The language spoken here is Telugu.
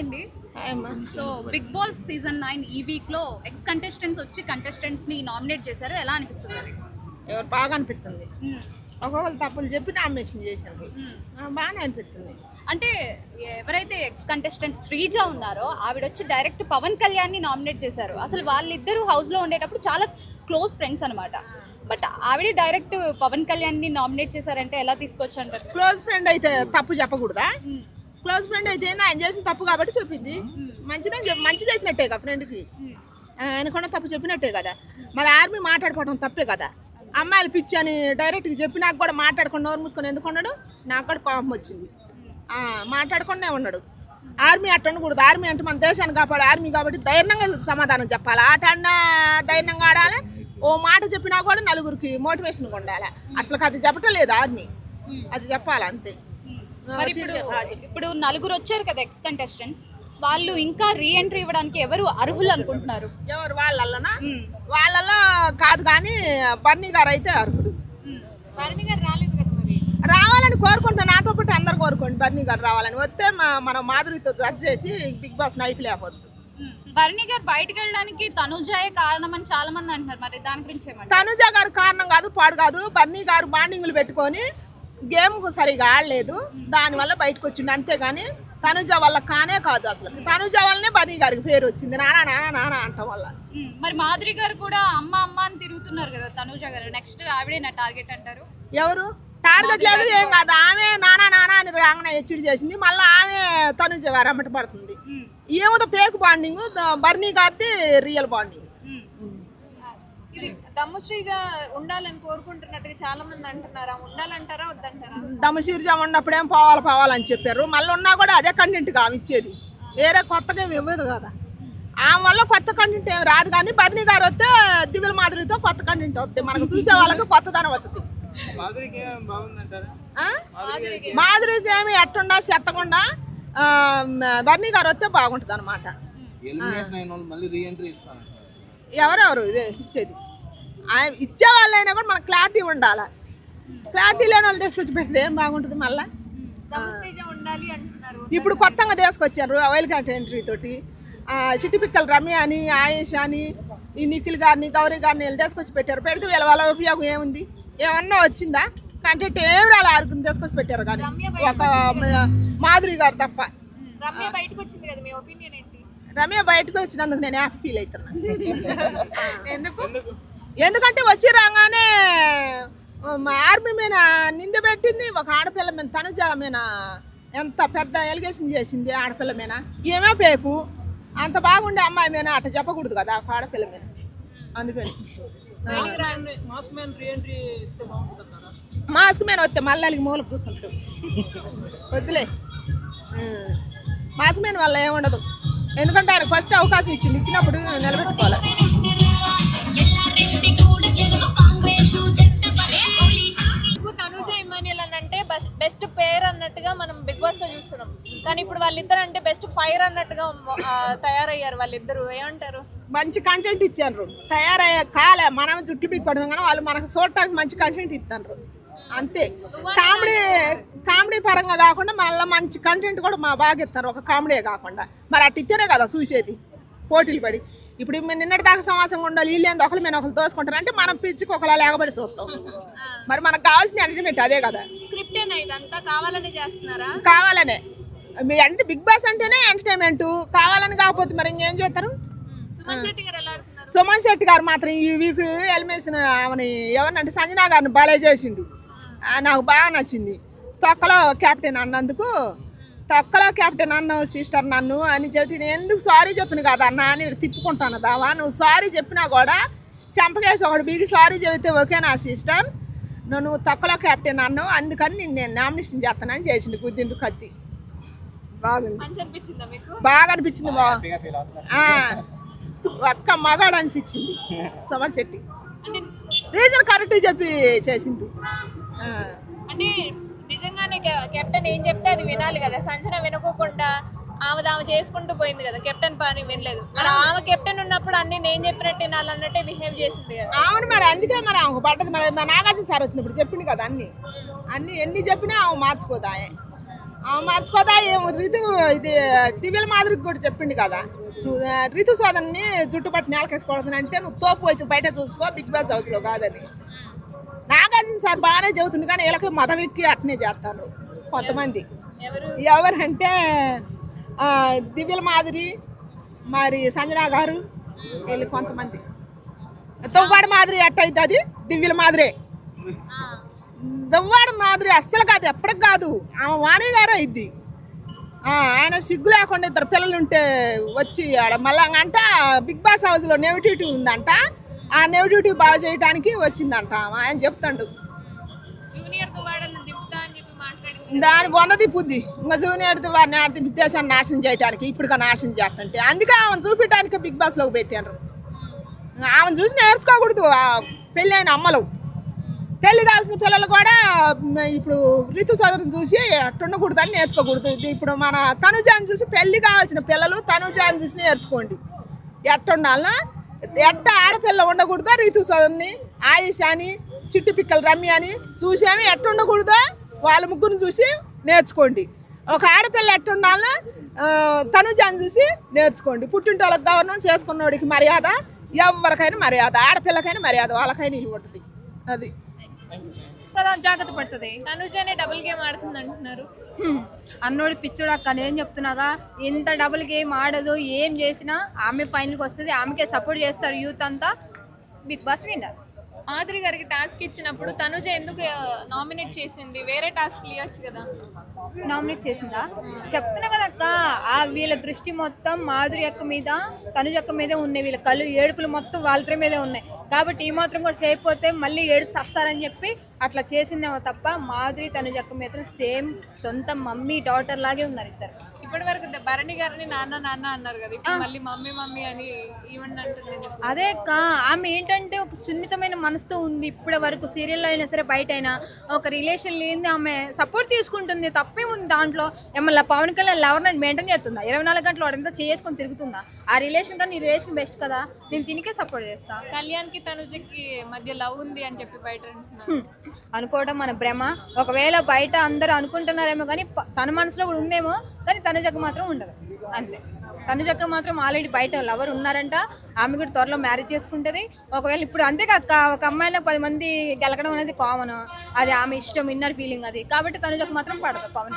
అండి. సో బిగ్ బాస్ సీజన్ 9 ఈ వీక్ లో ఎక్స్ కంటెస్టెంట్స్ వచ్చి కంటెస్టెంట్స్ ని నామినేట్ చేశారు. ఎలా అనిపిస్తుంది అది? ఎవరు బాగా అనిపిస్తుంది. ఒక్కొక్కరు తప్పులు చెప్పి నామినేషన్ చేశారు. బాగానే అనిపిస్తుంది. అంటే ఎవరైతే ఎక్స్ కంటెస్టెంట్ శ్రీజ ఉన్నారో ఆవిడ వచ్చి డైరెక్ట్ పవన్ కళ్యాణ్ ని నామినేట్ చేశారు. అసలు వాళ్ళిద్దరు హౌస్ లో ఉండేటప్పుడు చాలా క్లోజ్ ఫ్రెండ్స్ అనమాట. బట్ ఆవిడ డైరెక్ట్ పవన్ కళ్యాణ్ ని నామినేట్ చేశారంటే ఎలా తీసుకోవచ్చు అంటారు? క్లోజ్ ఫ్రెండ్ అయితే తప్పు చెప్పకూడదా? క్లోజ్ ఫ్రెండ్ అయితే ఆయన చేసిన తప్పు కాబట్టి చెప్పింది. మంచి చేసినట్టే కదా ఫ్రెండ్కి. ఆయన కూడా తప్పు చెప్పినట్టే కదా. మరి ఆర్మీ మాట్లాడుకోవడం తప్పే కదా. అమ్మాయిలు పిచ్చి అని డైరెక్ట్గా చెప్పి నాకు కూడా మాట్లాడకుండా నోరు మూసుకొని ఎందుకు ఉన్నాడు? నాకు కూడా కోపం వచ్చింది. మాట్లాడకుండా ఉన్నాడు. ఆర్మీ అట్ట ఉండకూడదు. ఆర్మీ అంటే మన దేశాన్ని కాపాడు ఆర్మీ కాబట్టి ధైర్యంగా సమాధానం చెప్పాలి. ఆట అన్నా ధైర్యంగా ఆడాలి. ఓ మాట చెప్పినా కూడా నలుగురికి మోటివేషన్గా ఉండాలి. అసలు అది చెప్పటం లేదు ఆర్మీ, అది చెప్పాలి అంతే. ఇప్పుడు నలుగురు వచ్చారు కదా ఎక్స్ కంటెస్టెంట్స్, వాళ్ళు ఇంకా రీ ఎంట్రీ ఇవ్వడానికి ఎవరు అర్హులు అనుకుంటున్నారు? ఎవరు వాళ్ళనా? వాళ్ళలో కాదు కానీ బర్నీ గారు అయితే అర్హుడు. బర్నీ గారు రాలేదు కదా, మరి రావాలని కోరుకుంటున్నాను. నాతో పాటు అందరు కోరుకోండి బర్నీ గారు రావాలని. వస్తే మనం మాధురితో జడ్జ్ చేసి బిగ్ బాస్ నైపు లేకపోవచ్చు. బర్నీ గారు బయటకు వెళ్ళడానికి తనుజాయే కారణం అని చాలా మంది అంటున్నారు. మరి దాని గురించి ఏమంటారు? తనుజ గారు కారణం కాదు, పాడు కాదు. బర్నీ గారు బాండింగ్లు పెట్టుకొని గేమ్ సరిగా ఆడలేదు, దానివల్ల బయటకు వచ్చిండు అంతేగాని తనుజ వల్ల కానే కాదు. అసలు తనుజ వల్లనే బర్నీ గారికి పేరు వచ్చింది, నానా నానా నానా అంటాం వల్ల. మరి మాధురి గారు కూడా అమ్మ అమ్మ అని తిరుగుతున్నారు కదా తనుజ గారు. నెక్స్ట్ ఆవిడే నా టార్గెట్ అంటారు? ఎవరు టార్గెట్ లేదు, ఏం కాదు. ఆమె నానా నానా అని రాగానే హెచ్చడి చేసింది. మళ్ళీ ఆమె తనుజ గారు అమ్మట పడుతుంది. ఏమో పేక్ బాండింగ్, బర్నీ గారిది రియల్ బాండింగ్. ఇది దమ్ము శ్రీజ ఉండాలని కోరుకుంటున్నట్టుగా చాలా మంది అంటున్నారా? ఉండాలంటారా వద్దంటారా? దమ్ము శ్రీజ ఉన్నప్పుడేం పోవాలని చెప్పారు. మళ్ళీ ఉన్నా కూడా అదే కంటెంట్ ఆమె ఇచ్చేది, వేరే కొత్తగా ఏమి ఇవ్వదు కదా. ఆమె వల్ల కొత్త కంటెంట్ ఏమి రాదు. కానీ బర్నీ గారు వస్తే దివ్యల మాధురితో కొత్త కంటెంట్ వస్తుంది, మనకు చూసే వాళ్ళకి కొత్తదనం వస్తుంది. మాధురికి ఏమి ఎట్టుండా చెత్తకుండా బర్నీ గారు వస్తే బాగుంటుంది అనమాట. ఎవరెవరు ఇచ్చేది? ఆయన ఇచ్చే వాళ్ళైనా కూడా మనకు క్లారిటీ ఉండాలి. క్లారిటీ లేని వాళ్ళు తీసుకొచ్చి పెడితే ఏం బాగుంటుంది? మళ్ళీ ఇప్పుడు కొత్తగా తీసుకొచ్చారు వైల్డ్ ఎంట్రీ తోటి. సిటీ పిక్కల రమ్య అని, ఆయేష్ అని, ఈ నిఖిల్ గారిని, గౌరీ గారిని వీళ్ళు తీసుకొచ్చి పెట్టారు. పెడితే వీళ్ళ వాళ్ళ ఉపయోగం ఏముంది? ఏమన్నా వచ్చిందా? కంటెంట్ ఏమి రాలే, ఆరుగురిని తీసుకొచ్చి పెట్టారు కానీ ఒక మాధురి గారు తప్ప. రమ్య బయటకు వచ్చింది కదా, మీ ఒపీనియన్ ఏంటి? రమ్య బయటకు వచ్చినందుకు నేను హ్యాపీ ఫీల్ అవుతున్నా. ఎందుకంటే వచ్చి రాగానే ఆర్మీ మీద నింద పెట్టింది, ఒక ఆడపిల్ల మీద తనుజ మీద ఎంత పెద్ద ఎలిగేషన్ చేసింది. ఆడపిల్ల మీద ఏమే పేకు, అంత బాగుండే అమ్మాయి మీద అట్లా చెప్పకూడదు కదా ఒక ఆడపిల్ల మీద. అందుకని మాస్క్ మీద వస్తే మళ్ళీ మూల కూర్చుంటాడు. వద్దులే, మాస్క్ మీద వల్ల ఏముండదు. ఎందుకంటే ఆయన ఫస్ట్ అవకాశం ఇచ్చినప్పుడు నిలబెట్టుకోవాలి. తనుజ ఇమాన్యుల్ అని అంటే బెస్ట్ పేర్ అన్నట్టుగా మనం బిగ్ బాస్ లో చూస్తున్నాం. కానీ ఇప్పుడు వాళ్ళిద్దరు అంటే బెస్ట్ ఫైర్ అన్నట్టుగా తయారయ్యారు వాళ్ళిద్దరు. ఏమంటారు? మంచి కంటెంట్ ఇచ్చారు, తయారయ్యే కాలే. మనం జుట్టు పిక్కోవడం కానీ వాళ్ళు మనకు చూడటానికి మంచి కంటెంట్ ఇస్తారు అంతే. కామెడీ పరంగా కాకుండా మళ్ళీ మంచి కంటెంట్ కూడా బాగా ఇస్తారు, ఒక కామెడీ కాకుండా. మరి అటు ఇస్తేనే కదా చూసేది, పోటీలు పడి. ఇప్పుడు నిన్నటి దాకా సమాసంగా ఉండాలి, వీళ్ళు ఏంది ఒకరి మీద ఒకరు తోసుకుంటారు అంటే మనం పిచ్చికి ఒకలా లేకబడి చూస్తాం. మరి మనకు కావాల్సిన ఎంటర్టైన్మెంట్ అదే కదా. కావాలనే చేస్తున్నారా? కావాలనే. అంటే బిగ్ బాస్ అంటేనే ఎంటర్టైన్మెంట్. కావాలని కాకపోతే మరి ఇంకేం చేస్తారు? సుమన్ శెట్టి గారు మాత్రం ఈ వీక్ ఎలిమినేషన్ ఆమెని ఎవరినంటే సంజనా గారిని బాలే చేసిండు. నాకు బాగా నచ్చింది. తొక్కలో కెప్టెన్ అన్నందుకు, తొక్కలో కెప్టెన్ అన్నావు సిస్టర్ నన్ను అని చెబితే నేను ఎందుకు సారీ చెప్పిన కదా అన్న అని తిప్పుకుంటాను. దావా నువ్వు సారీ చెప్పినా కూడా చెంపకేసి ఒకటి బీగి సారీ చెబితే ఓకే నా సిస్టర్, నువ్వు తొక్కలో కెప్టెన్ అన్నావు అందుకని నేను నామినేషన్ చేస్తానని చేసిండు. గుద్దిండు కత్తి. బాగుంది, బాగా అనిపించింది. ఒక్క మగాడు అనిపించింది సుమన్ శెట్టి. రీజన్ కరెక్ట్ చెప్పి చేసిండు. అంటే నిజంగానే కెప్టెన్ ఏం చెప్తే అది వినాలి కదా. సంచన వినుకోకుండా ఆమె చేసుకుంటూ పోయింది కదా, కెప్టెన్ పని వినలేదు. మరి ఆమె కెప్టెన్ ఉన్నప్పుడు అన్ని నేను చెప్పినట్టు వినాలన్నట్టే బిహేవ్ చేసింది కదా. అవును, మరి అందుకే మరి ఆమె పడ్డది. మరి నాగార్జున సార్ వచ్చినప్పుడు చెప్పింది కదా అన్ని ఎన్ని చెప్పినా ఆమె మార్చిపోతాయి. మార్చుకోదా ఏమో రితు ఇది దివ్యల మాదిరికి కూడా చెప్పిండు కదా నువ్వు రితు సోదరుని జుట్టుపట్టి నేలకేసుకోవద్దని నువ్వు తోపు వచ్చి బయట చూసుకో బిగ్ బాస్ హౌస్లో కాదని. నాగార్జున సార్ బాగానే చెబుతుంది కానీ వీళ్ళకి మతం ఎక్కి అట్నే చేస్తారు కొంతమంది. ఎవరంటే దివ్యల మాదిరి మరి సంజన గారు వీళ్ళు కొంతమంది. దువ్వాడ మాదిరి ఎట్టయితుంది దివ్యల మాదిరే. దువ్వాడ మాదిరి అస్సలు కాదు ఎప్పటికి కాదు ఆమె వాణి గారు అయింది. ఆయన సిగ్గు లేకుండా ఇద్దరు పిల్లలు ఉంటే వచ్చి ఆడ మళ్ళా అంట బిగ్ బాస్ హౌస్లో నెగిటివిటీ ఉందంట. ఆ నెగిటివిటీ బాగా చేయడానికి వచ్చిందంట ఆయన చెప్తాడు. దాని వంద తిప్పుద్ది ఇంకా జూనియర్ వారిని ఆడితే దేశాన్ని నాశనం చేయడానికి ఇప్పుడుగా నాశనం చేస్తుంటే అందుకే ఆమెను చూపించడానికి బిగ్ బాస్లోకి పెట్టారు. ఆమెను చూసి నేర్చుకోకూడదు పెళ్ళైన అమ్మలు. పెళ్లి కావాల్సిన పిల్లలు కూడా ఇప్పుడు రితు సోదరుని చూసి అట్టుండకూడదని నేర్చుకోకూడదు. ఇప్పుడు మన తనుజాన్ని చూసి పెళ్లి కావాల్సిన పిల్లలు తనుజాన్ని చూసి నేర్చుకోండి ఎట్టుండాలన్నా. ఎట్ట ఆడపిల్ల ఉండకూడదో రితు సోదరుని ఆయుషాని సిట్టి పిక్కల రమ్య అని చూసేమి ఎట్టుండకూడదో వాళ్ళ ముగ్గురిని చూసి నేర్చుకోండి. ఒక ఆడపిల్ల ఎట్టుండాలన్నా తనుజాన్ని చూసి నేర్చుకోండి. పుట్టింటి వాళ్ళకి గవర్నమెంట్ చేసుకున్నవాడికి మర్యాద ఎవరికైనా మర్యాద ఆడపిల్లకైనా మర్యాద వాళ్ళకైనా ఇల్లు ఉంటుంది. అది కదా జాగ్రత్త పడుతుంది. తనుజనే డబుల్ గేమ్ ఆడుతుంది అంటున్నారు. అన్నోడు పిచ్చుడు అక్క నేను చెప్తున్నాగా ఇంత డబుల్ గేమ్ ఆడదు. ఏం చేసినా ఆమె ఫైనల్కి వస్తుంది. ఆమెకే సపోర్ట్ చేస్తారు యూత్ అంతా. Big boss winner. మాధురి గారికి టాస్క్ ఇచ్చినప్పుడు తనుజ ఎందుకు నామినేట్ చేసింది? వేరే టాస్క్ ఇవ్వచ్చు కదా. నామినేట్ చేసిందా? చెప్తున్నా కదా అక్క వీళ్ళ దృష్టి మొత్తం మాధురి అక్క మీద తనుజ అక్క మీదే ఉన్నాయి. వీళ్ళ కళ్ళు ఏడుపులు మొత్తం వాళ్ళ మీదే ఉన్నాయి. కాబట్టి ఈ మాత్రం కూడా చేయకపోతే మళ్ళీ ఏడు చస్తారని చెప్పి అట్లా చేసిందేమో తప్ప మాధురి తనుజ అక్క మాత్రం సేమ్ సొంత మమ్మీ డాటర్ లాగే ఉన్నారు ఇద్దరు. ఇప్పటి వరకు భరణి గారిని నాన్న నాన్న అన్నారు కదా, ఇప్పుడు మళ్ళీ మమ్మీ మమ్మీ అని ఈవెంట్ అంటుంది. అదే అక్క ఆమె ఏంటంటే ఒక సున్నితమైన మనసుతో ఉంది. ఇప్పటి వరకు సీరియల్లో అయినా సరే బయట అయినా ఒక రిలేషన్ లేని ఆమె సపోర్ట్ తీసుకుంటుంది. తప్పే ఉంది దాంట్లో. ఏమన్నా పవన్ కళ్యాణ్ ఎవరినైనా మెయింటైన్ చేస్తుందా? 24 గంటలు వాడంతా చేసుకొని తిరుగుతుందా? ఆ రిలేషన్ కానీ నీ రిలేషన్ బెస్ట్ కదా. నేను తినికే సపోర్ట్ చేస్తా. కళ్యాణ్కి తనుజకి మధ్య లవ్ ఉంది అని చెప్పి బయట అనుకోవడం మన భ్రమ. ఒకవేళ బయట అందరూ అనుకుంటున్నారేమో కానీ తన మనసులో కూడా ఉందేమో, కానీ తనుజకు మాత్రం ఉండదు అంతే. తనుజక్క మాత్రం ఆల్రెడీ బయట లవర్ ఉన్నారంట. ఆమె కూడా త్వరలో మ్యారేజ్ చేసుకుంటుంది. ఒకవేళ ఇప్పుడు అంతేకాక ఒక అమ్మాయిలో 10 మంది గెలకడం అనేది కామన్. అది ఆమె ఇష్టం, ఇన్నర్ ఫీలింగ్ అది. కాబట్టి తనుజకు మాత్రం పడదు పవన్.